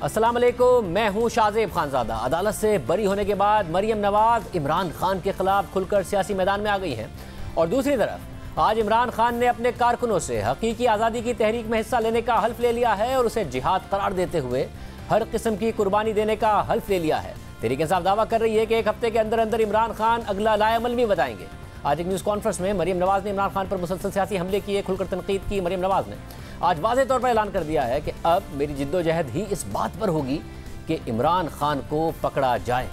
अस्सलाम वालेकुम, मैं हूं शाहजेब खानजादा। अदालत से बरी होने के बाद मरियम नवाज इमरान खान के खिलाफ खुलकर सियासी मैदान में आ गई हैं और दूसरी तरफ आज इमरान खान ने अपने कारकुनों से हकीकी आज़ादी की तहरीक में हिस्सा लेने का हल्फ ले लिया है और उसे जिहाद करार देते हुए हर किस्म की कुर्बानी देने का हल्फ ले लिया है। तहरीक इंसाफ दावा कर रही है कि एक हफ्ते के अंदर अंदर इमरान खान अगला लाएअमल भी बताएंगे। आज एक न्यूज़ कॉन्फ्रेंस में मरियम नवाज ने इमरान खान पर मुसलसल सियासी हमले किए, खुलकर तनकीद की। मरियम नवाज ने आज वाज़ेह तौर पर ऐलान कर दिया है कि अब मेरी जिद्दोजहद ही इस बात पर होगी कि इमरान खान को पकड़ा जाए।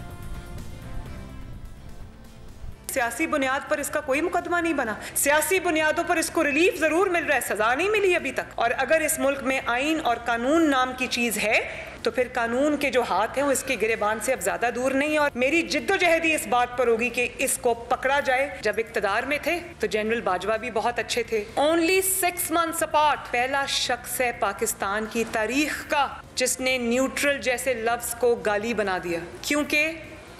सियासी बुनियाद पर इसका कोई मुकदमा नहीं बना, सियासी बुनियादों पर इसको रिलीफ जरूर मिल रहा है, सजा नहीं मिली अभी तक। और अगर इस मुल्क में आइन और कानून नाम की चीज है तो फिर कानून के जो हाथ हैं वो इसके गिरेबान से अब ज्यादा दूर नहीं। और मेरी जिद्दोजहद ही इस बात पर होगी कि इसको पकड़ा जाए। जब इक्तदार में थे तो जनरल बाजवा भी बहुत अच्छे थे। ओनली 6 months अपार्ट पहला शख्स है पाकिस्तान की तारीख का जिसने न्यूट्रल जैसे लफ्ज को गाली बना दिया, क्योंकि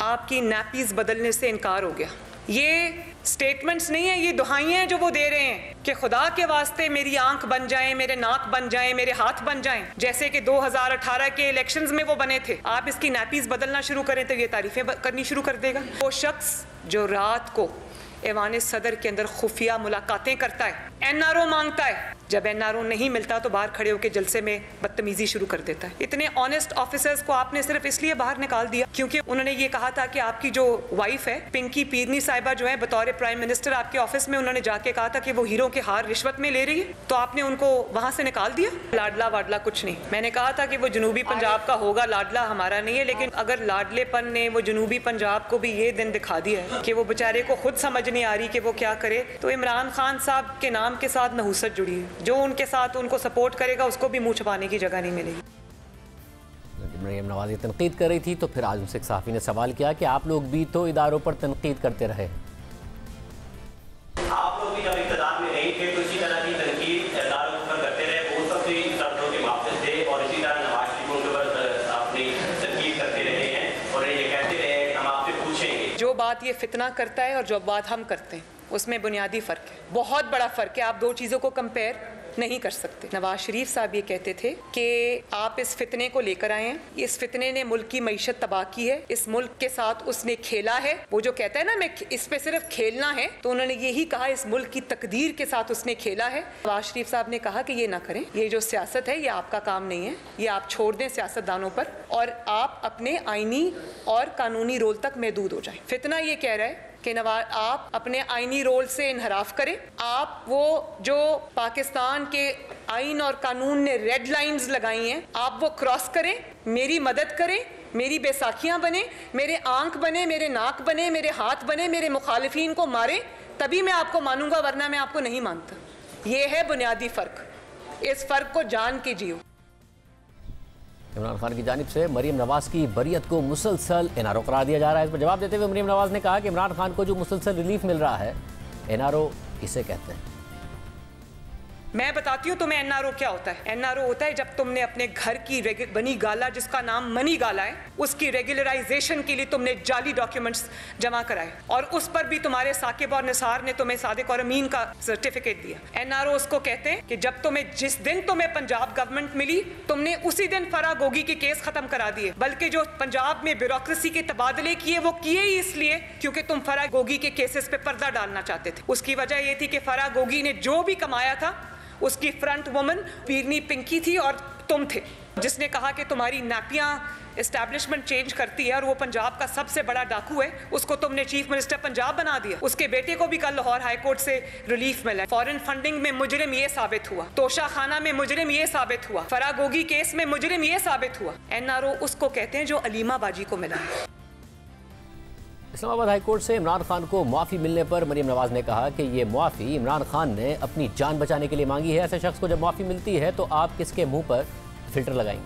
आपकी नैपीज बदलने से इनकार हो गया। ये स्टेटमेंट्स नहीं है, ये दुहाइयां हैं जो वो दे रहे हैं कि खुदा के वास्ते मेरी आंख बन जाए, मेरे नाक बन जाए, मेरे हाथ बन जाएं, जैसे कि 2018 के इलेक्शंस में वो बने थे। आप इसकी नैपीज बदलना शुरू करें तो ये तारीफें करनी शुरू कर देगा। वो शख्स जो रात को ऐवान सदर के अंदर खुफिया मुलाकातें करता है, एनआरओ मांगता है, जब एनआरओ नहीं मिलता तो बाहर खड़े होकर जलसे में बदतमीजी शुरू कर देता है। इतने ऑनेस्ट ऑफिसर्स को आपने सिर्फ इसलिए बाहर निकाल दिया क्योंकि उन्होंने ये कहा था कि आपकी जो वाइफ है पिंकी पीरनी साहिबा जो है बतौर प्राइम मिनिस्टर आपके ऑफिस में उन्होंने जाके कहा था कि वो हीरो के हार रिश्वत में ले रही है, तो आपने उनको वहां से निकाल दिया। लाडला वाडला कुछ नहीं, मैंने कहा था कि वो जनूबी पंजाब का होगा, लाडला हमारा नहीं है। लेकिन अगर लाडलेपन ने वो जनूबी पंजाब को भी ये दिन दिखा दिया है कि वो बेचारे को खुद समझ नहीं आ रही कि वो क्या करे, तो इमरान खान साहब के नाम के साथ नहुसत जुड़ी है। जो उनके साथ उनको सपोर्ट करेगा उसको भी मुंह छुपाने की जगह नहीं मिलेगी। मरियम नवाज ये तनकीद कर रही थी तो फिर आज उनसे एक सहाफ़ी ने सवाल किया कि आप लोग भी तो इदारों पर तनकीद करते रहे। आप लोग भी जब इक़्तिदार में नहीं थे तो इसी तरह की तनकीद इदारों पर करते रहे, वो सबसे शब्दों के वापस थे और इसी तरह नवाज शरीफ उनके ऊपर अपनी तनकीद करते रहे हैं और ये कहते रहे हम आपसे पूछेंगे। जो बात ये फितना करता है और जो बात हम करते हैं उसमें बुनियादी फ़र्क है, बहुत बड़ा फ़र्क है। आप दो चीज़ों को कंपेयर नहीं कर सकते। नवाज शरीफ साहब ये कहते थे कि आप इस फितने को लेकर आए हैं, इस फितने ने मुल्क की मईशत तबाह की है, इस मुल्क के साथ उसने खेला है। वो जो कहता है ना मैं इस पे सिर्फ खेलना है, तो उन्होंने यही कहा इस मुल्क की तकदीर के साथ उसने खेला है। नवाज शरीफ साहब ने कहा कि ये ना करें, ये जो सियासत है ये आपका काम नहीं है, ये आप छोड़ दें सियासतदानों पर और आप अपने आईनी और कानूनी रोल तक महदूद हो जाएं। फितना ये कह रहा है कि नवाज आप अपने आईनी रोल से इनहराफ करें, आप वो जो पाकिस्तान के आइन और कानून ने रेड लाइंस लगाई हैं आप वो क्रॉस करें, मेरी मदद करें, मेरी बैसाखियां बने, मेरे आंख बने, मेरे नाक बने, मेरे हाथ बने, मेरे मुखालिफिन को मारें, तभी मैं आपको मानूंगा, वरना मैं आपको नहीं मानता। ये है बुनियादी फ़र्क, इस फ़र्क को जान के जियो। इमरान खान की जानिब से मरियम नवाज की बरियत को मुसलसल एनआरओ करार दिया जा रहा है। इस पर जवाब देते हुए मरियम नवाज ने कहा कि इमरान खान को जो मुसलसल रिलीफ मिल रहा है एनआरओ इसे कहते हैं। मैं बताती हूँ तुम्हें एनआरओ क्या होता है। एनआरओ होता है जब तुमने अपने घर की बनी गाला, जिसका नाम मनी गाला है, उसकी रेगुलराइजेशन के लिए तुमने जाली डॉक्यूमेंट्स जमा कराए और उस पर भी तुम्हारे साकिब और निसार ने तुम्हें सादिक और अमीन का सर्टिफिकेट दिया। एनआरओ उसको कहते हैं कि जब तुम्हें जिस दिन तुम्हें पंजाब गवर्नमेंट मिली तुमने उसी दिन फराह गोगी के केस खत्म करा दिए, बल्कि जो पंजाब में ब्यूरोक्रेसी के तबादले किए वो किए ही इसलिए क्योंकि तुम फराह गोगी के केसेस पे पर्दा डालना चाहते थे। उसकी वजह ये थी कि फराह गोगी ने जो भी कमाया था उसकी फ्रंट वुमन पीरनी पिंकी थी और तुम थे, जिसने कहा कि तुम्हारी नापियां एस्टैब्लिशमेंट चेंज करती है और वो पंजाब का सबसे बड़ा डाकू है, उसको तुमने चीफ मिनिस्टर पंजाब बना दिया। उसके बेटे को भी कल लाहौर हाई कोर्ट से रिलीफ मिला। फॉरेन फंडिंग में मुजरिम ये साबित हुआ, तोशा खाना में मुजरिम ये साबित हुआ, फराह गोगी केस में मुजरिम ये साबित हुआ। एनआरओ उसको कहते हैं जो अलीमा बाजी को मिला है। इस्लामाबाद हाई कोर्ट से इमरान खान को मुआफ़ी मिलने पर मरियम नवाज ने कहा कि ये मुआफ़ी इमरान खान ने अपनी जान बचाने के लिए मांगी है। ऐसे शख्स को जब मुआफ़ी मिलती है तो आप किसके मुंह पर फिल्टर लगाएंगे?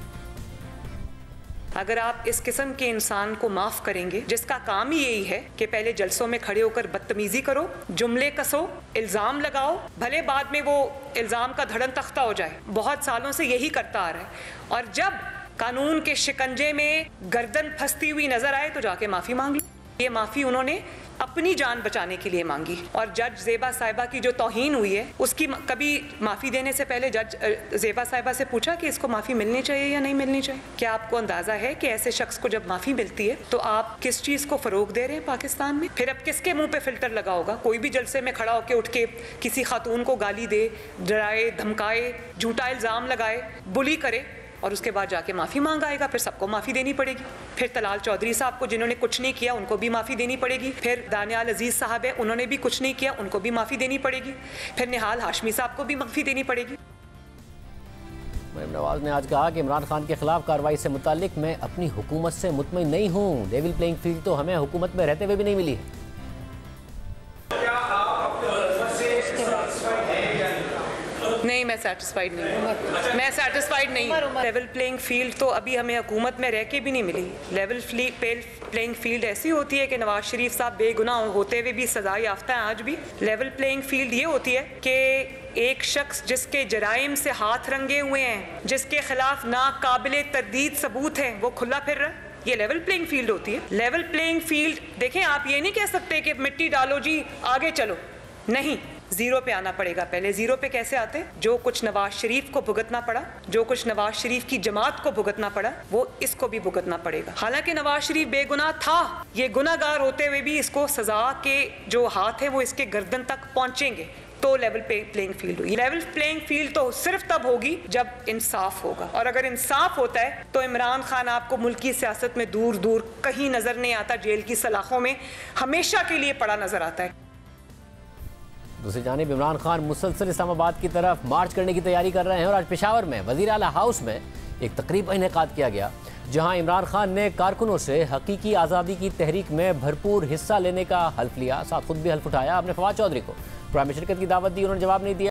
अगर आप इस किस्म के इंसान को माफ करेंगे जिसका काम ही यही है कि पहले जलसों में खड़े होकर बदतमीजी करो, जुमले कसो, इल्ज़ाम लगाओ, भले बाद में वो इल्ज़ाम का धड़न तख्ता हो जाए, बहुत सालों से यही करता आ रहा है, और जब कानून के शिकंजे में गर्दन फंसती हुई नजर आए तो जाके माफ़ी मांग लो। ये माफ़ी उन्होंने अपनी जान बचाने के लिए मांगी। और जज ज़ेबा साहिबा की जो तौहीन हुई है उसकी कभी माफ़ी देने से पहले जज ज़ेबा साहिबा से पूछा कि इसको माफ़ी मिलनी चाहिए या नहीं मिलनी चाहिए? क्या आपको अंदाज़ा है कि ऐसे शख्स को जब माफ़ी मिलती है तो आप किस चीज़ को फ़रोग दे रहे हैं पाकिस्तान में? फिर अब किसके मुंह पे फ़िल्टर लगा होगा? कोई भी जलसे में खड़ा होकर उठ के किसी खातून को गाली दे, डराए, धमकाए, झूठा इल्ज़ाम लगाए, बुली करे और उसके बाद जाके माफ़ी मांग आएगा, फिर सबको माफ़ी देनी पड़ेगी। फिर तलाल चौधरी साहब को जिन्होंने कुछ नहीं किया उनको भी माफ़ी देनी पड़ेगी। फिर दानियाल अजीज़ साहब है, उन्होंने भी कुछ नहीं किया, उनको भी माफ़ी देनी पड़ेगी। फिर निहाल हाशमी साहब को भी माफ़ी देनी पड़ेगी। मरियम नवाज ने आज कहा कि इमरान खान के खिलाफ कार्रवाई से मुतालिक मैं अपनी हुकूमत से मुतमईन नहीं हूँ। लेवल प्लेइंग फील्ड तो हमें हुकूमत में रहते हुए भी नहीं मिली है। नहीं, मैं सेटिस्फाइड नहीं हूँ। मैं सेटिस्फाइड नहीं हूँ। लेवल प्लेइंग फील्ड तो अभी हमें हुकूमत में रह के भी नहीं मिली। लेवल प्लेइंग फील्ड ऐसी होती है कि नवाज शरीफ साहब बेगुनाह होते हुए भी सजा याफ्ता है आज भी। लेवल प्लेइंग फील्ड ये होती है कि एक शख्स जिसके जराइम से हाथ रंगे हुए हैं, जिसके खिलाफ नाकाबिले तरदीद सबूत हैं, वो खुला फिर रहा है, ये लेवल प्लेइंग फील्ड होती है। लेवल प्लेइंग फील्ड देखें, आप ये नहीं कह सकते कि मिट्टी डालो जी आगे चलो, नहीं, जीरो पे आना पड़ेगा। पहले जीरो पे कैसे आते? जो कुछ नवाज शरीफ को भुगतना पड़ा, जो कुछ नवाज शरीफ की जमात को भुगतना पड़ा, वो इसको भी भुगतना पड़ेगा। हालांकि नवाज शरीफ बेगुनाह था, ये गुनाहगार होते हुए भी इसको सजा के जो हाथ है वो इसके गर्दन तक पहुंचेंगे, तो लेवल प्लेइंग फील्ड हुई। लेवल प्लेइंग फील्ड तो सिर्फ तब होगी जब इंसाफ होगा, और अगर इंसाफ होता है तो इमरान खान आपको मुल्की सियासत में दूर दूर कहीं नजर नहीं आता, जेल की सलाखों में हमेशा के लिए पड़ा नजर आता है। दूसरी जानिब इमरान खान मुसलसल इस्लामाबाद की तरफ मार्च करने की तैयारी कर रहे हैं और आज पेशावर में वज़ीर आला हाउस में एक तकरीब का इनेकाद किया गया, जहां इमरान खान ने कारकुनों से हकीकी आज़ादी की तहरीक में भरपूर हिस्सा लेने का हल्फ लिया, साथ खुद भी हल्फ उठाया। आपने फवाद चौधरी को प्रोग्राम में शिरकत की दावत दी, उन्होंने जवाब नहीं दिया।